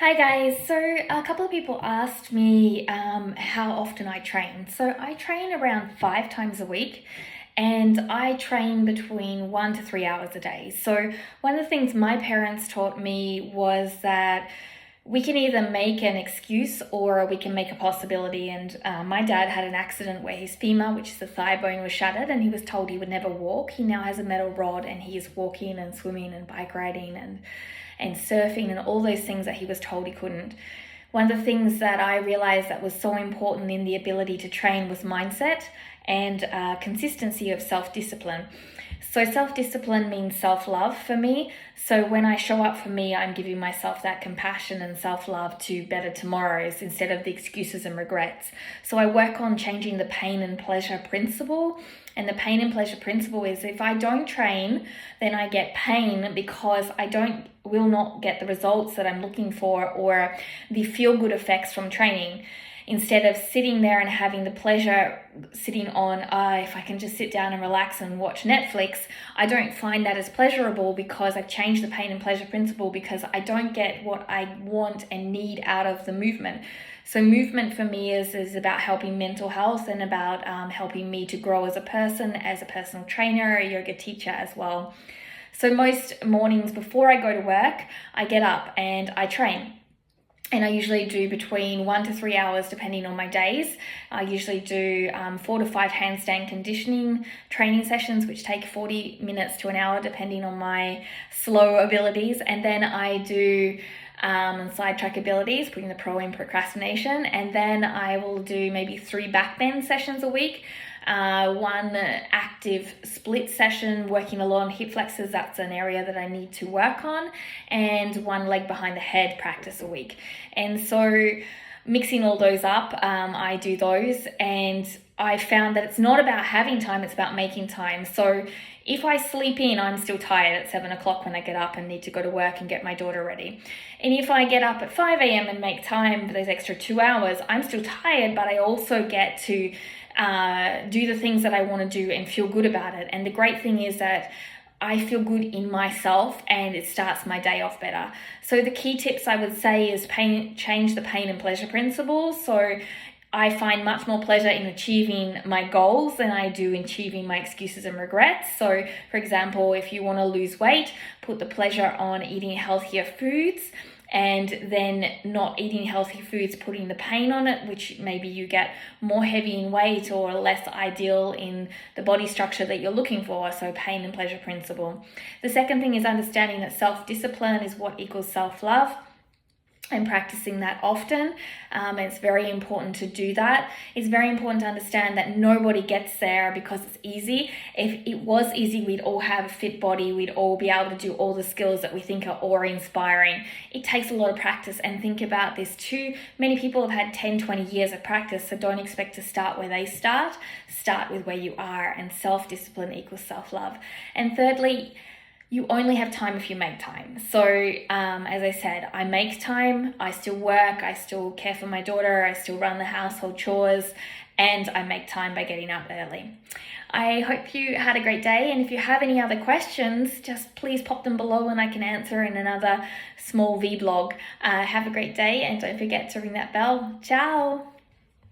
Hi guys, so a couple of people asked me how often I train. So I train around 5 times a week and I train between 1 to 3 hours a day. So one of the things my parents taught me was that we can either make an excuse or we can make a possibility. And my dad had an accident where his femur, which is the thigh bone, was shattered and he was told he would never walk. He now has a metal rod and he is walking and swimming and bike riding and surfing and all those things that he was told he couldn't. One of the things that I realized that was so important in the ability to train was mindset and consistency of self-discipline. So self-discipline means self-love for me. So when I show up for me, I'm giving myself that compassion and self-love to better tomorrows instead of the excuses and regrets. So I work on changing the pain and pleasure principle. And the pain and pleasure principle is if I don't train, then I get pain because I will not get the results that I'm looking for or the feel-good effects from training. Instead of sitting there and having the pleasure sitting on, if I can just sit down and relax and watch Netflix, I don't find that as pleasurable because I've changed the pain and pleasure principle because I don't get what I want and need out of the movement. So movement for me is about helping mental health and about helping me to grow as a person, as a personal trainer, a yoga teacher as well. So most mornings before I go to work, I get up and I train. And I usually do between 1 to 3 hours depending on my days. I usually do 4 to 5 handstand conditioning training sessions, which take 40 minutes to an hour depending on my slow abilities. And then I do sidetrack abilities, putting the pro in procrastination. And then I will do maybe 3 back bend sessions a week. 1 active split session working a lot on hip flexors, that's an area that I need to work on, and 1 leg behind the head practice a week. And so mixing all those up, I do those, and I found that it's not about having time, it's about making time. So if I sleep in, I'm still tired at 7 o'clock when I get up and need to go to work and get my daughter ready. And if I get up at 5 a.m. and make time for those extra 2 hours, I'm still tired, but I also get to do the things that I want to do and feel good about it. And the great thing is that I feel good in myself and it starts my day off better. So the key tips I would say is change the pain and pleasure principles. So I find much more pleasure in achieving my goals than I do in achieving my excuses and regrets. So for example, if you want to lose weight, put the pleasure on eating healthier foods, and then not eating healthy foods, putting the pain on it, which maybe you get more heavy in weight or less ideal in the body structure that you're looking for. So pain and pleasure principle. The second thing is understanding that self-discipline is what equals self-love, and practicing that often. It's very important to do that. It's very important to understand that nobody gets there because it's easy. If it was easy, we'd all have a fit body. We'd all be able to do all the skills that we think are awe-inspiring. It takes a lot of practice, and think about this too. Many people have had 10, 20 years of practice, so don't expect to start where they start. Start with where you are, and self-discipline equals self-love. And thirdly, you only have time if you make time. So as I said, I make time, I still work, I still care for my daughter, I still run the household chores, and I make time by getting up early. I hope you had a great day, and if you have any other questions, just please pop them below and I can answer in another small vlog. Have a great day, and don't forget to ring that bell. Ciao!